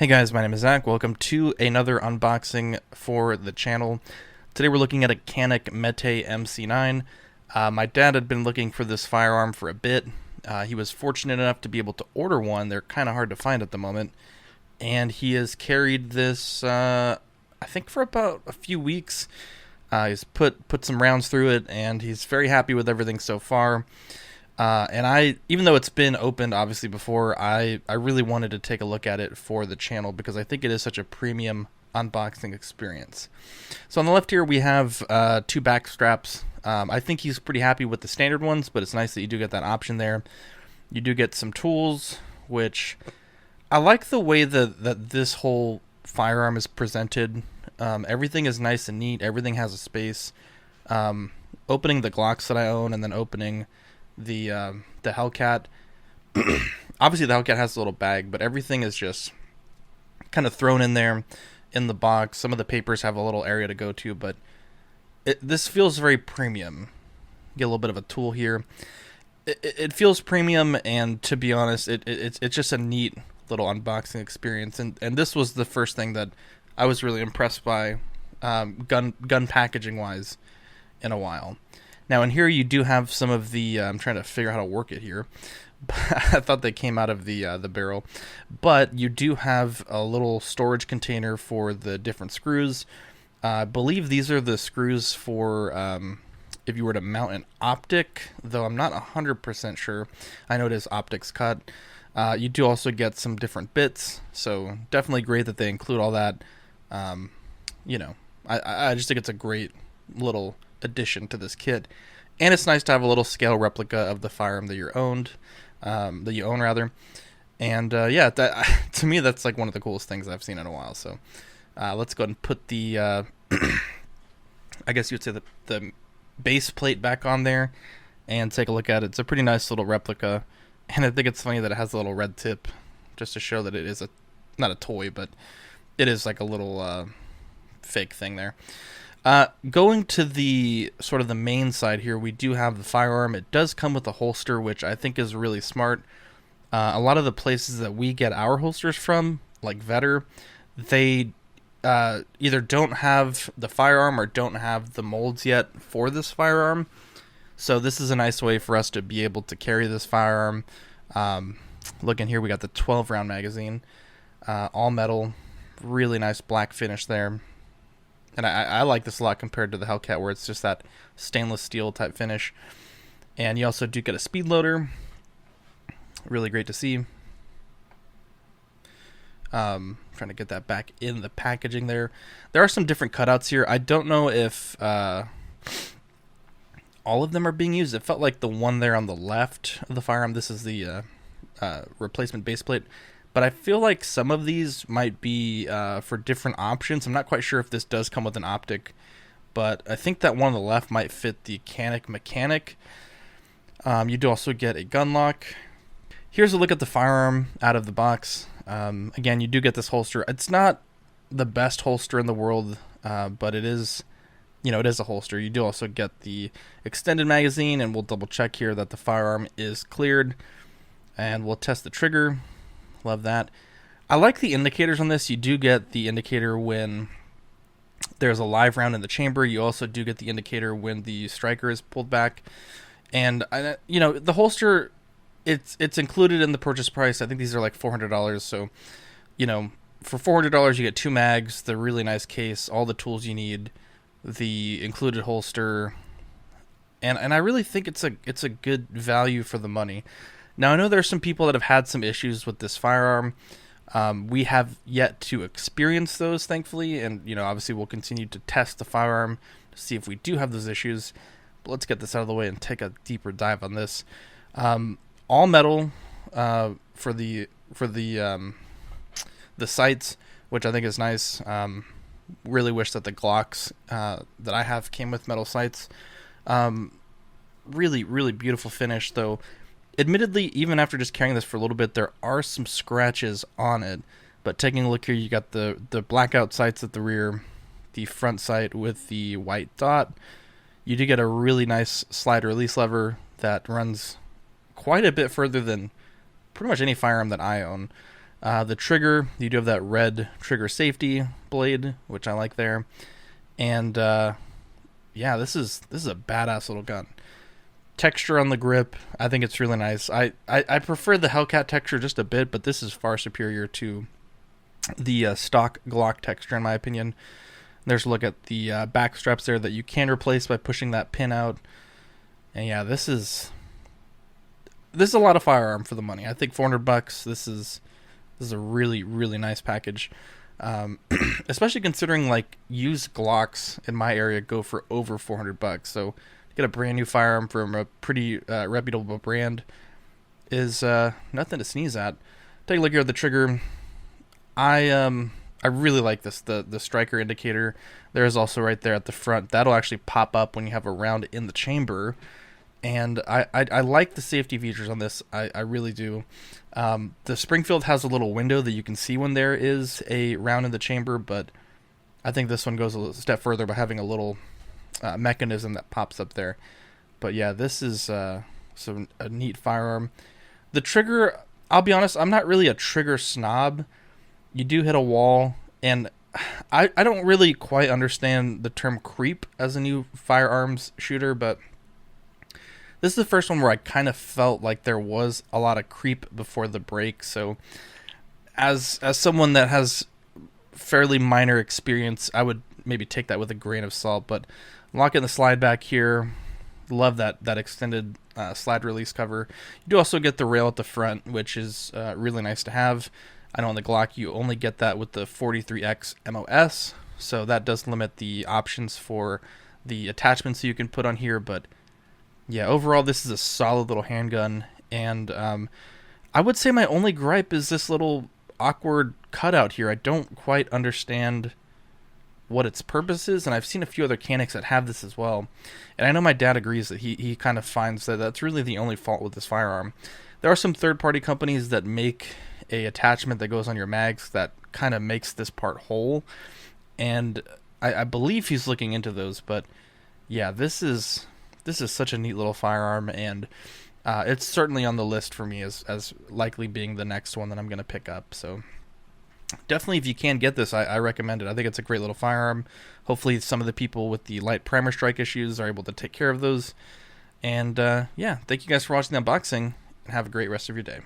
Hey guys, my name is Zach. Welcome to another unboxing for the channel. Today we're looking at a Canik Mete MC9. My dad had been looking for this firearm for a bit. He was fortunate enough to be able to order one. They're kind of hard to find at the moment. And he has carried this, I think for about a few weeks. He's put some rounds through it, and he's very happy with everything so far. And even though it's been opened obviously before, I really wanted to take a look at it for the channel because I think it is such a premium unboxing experience. So on the left here we have two back straps. I think he's pretty happy with the standard ones, but it's nice that you do get that option there. You do get some tools, which I like the way that this whole firearm is presented. Everything is nice and neat. Everything has a space. Opening the Glocks that I own and then opening the Hellcat. Obviously the Hellcat has a little bag, but everything is just kind of thrown in there in the box. Some of the papers have a little area to go to, but this feels very premium. Get a little bit of a tool here. It feels premium, and to be honest, it's just a neat little unboxing experience. And this was the first thing that I was really impressed by, gun packaging wise, in a while. Now in here you do have some of the, I'm trying to figure out how to work it here. I thought they came out of the barrel. But you do have a little storage container for the different screws. I believe these are the screws for if you were to mount an optic, though I'm not 100% sure. I know it is optics cut. You do also get some different bits, so definitely great that they include all that. You know, I just think it's a great little addition to this kit, and it's nice to have a little scale replica of the firearm that you own rather. And yeah, that to me that's like one of the coolest things I've seen in a while. So let's go ahead and put the I guess you would say the base plate back on there and take a look at it. It's a pretty nice little replica, and I think it's funny that it has a little red tip just to show that it is not a toy, but it is like a little fake thing there. Going to the sort of the main side here, we do have the firearm. It does come with a holster, which I think is really smart. A lot of the places that we get our holsters from, like Vetter, they either don't have the firearm or don't have the molds yet for this firearm. So this is a nice way for us to be able to carry this firearm. Look in here, we got the 12 round magazine, all metal, really nice black finish there. And I like this a lot compared to the Hellcat, where it's just that stainless steel type finish. And you also do get a speed loader. Really great to see. Trying to get that back in the packaging there. There are some different cutouts here. I don't know if all of them are being used. It felt like the one there on the left of the firearm. This is the replacement base plate. But I feel like some of these might be for different options. I'm not quite sure if this does come with an optic, but I think that one on the left might fit the Canik mechanic. You do also get a gun lock. Here's a look at the firearm out of the box. Again, you do get this holster. It's not the best holster in the world, but it is, it is a holster. You do also get the extended magazine, and we'll double check here that the firearm is cleared, and we'll test the trigger. Love that. I like the indicators on this. You do get the indicator when there's a live round in the chamber. You also do get the indicator when the striker is pulled back. And the holster, it's included in the purchase price. I think these are like $400. So, for $400 you get two mags, the really nice case, all the tools you need, the included holster, and I really think it's a good value for the money. Now, I know there are some people that have had some issues with this firearm. We have yet to experience those, thankfully, and obviously we'll continue to test the firearm to see if we do have those issues. But let's get this out of the way and take a deeper dive on this. All metal for the sights, which I think is nice. Really wish that the Glocks that I have came with metal sights. Really, really beautiful finish, though. Admittedly, even after just carrying this for a little bit, there are some scratches on it. But taking a look here, you got the blackout sights at the rear, the front sight with the white dot. You do get a really nice slide release lever that runs quite a bit further than pretty much any firearm that I own. The trigger, you do have that red trigger safety blade, which I like there. And yeah, this is a badass little gun. Texture on the grip, I think it's really nice. I prefer the Hellcat texture just a bit, but this is far superior to the stock Glock texture in my opinion. There's a look at the back straps there that you can replace by pushing that pin out. And yeah, this is a lot of firearm for the money. I think $400. This is a really, really nice package. Especially considering like used Glocks in my area go for over $400. So to get a brand new firearm from a pretty reputable brand is nothing to sneeze at. Take a look here at the trigger. I really like this, the striker indicator. There is also right there at the front. That'll actually pop up when you have a round in the chamber. And I like the safety features on this. I really do. The Springfield has a little window that you can see when there is a round in the chamber, but I think this one goes a step further by having a little mechanism that pops up there. But yeah, this is a neat firearm. The trigger, I'll be honest, I'm not really a trigger snob. You do hit a wall, and I don't really quite understand the term creep as a new firearms shooter, but this is the first one where I kind of felt like there was a lot of creep before the break. So as someone that has fairly minor experience, I would maybe take that with a grain of salt. But locking the slide back here, love that extended slide release cover. You do also get the rail at the front, which is really nice to have. I know on the Glock you only get that with the 43X MOS, so that does limit the options for the attachments you can put on here. But yeah, overall this is a solid little handgun, and I would say my only gripe is this little awkward cutout here. I don't quite understand what its purpose is, and I've seen a few other Caniks that have this as well, and I know my dad agrees that he kind of finds that that's really the only fault with this firearm. There are some third-party companies that make a attachment that goes on your mags that kind of makes this part whole, and I believe he's looking into those. But yeah, this is such a neat little firearm, and it's certainly on the list for me as likely being the next one that I'm going to pick up. So definitely, if you can get this, I recommend it. I think it's a great little firearm. Hopefully some of the people with the light primer strike issues are able to take care of those. And yeah, thank you guys for watching the unboxing, and have a great rest of your day.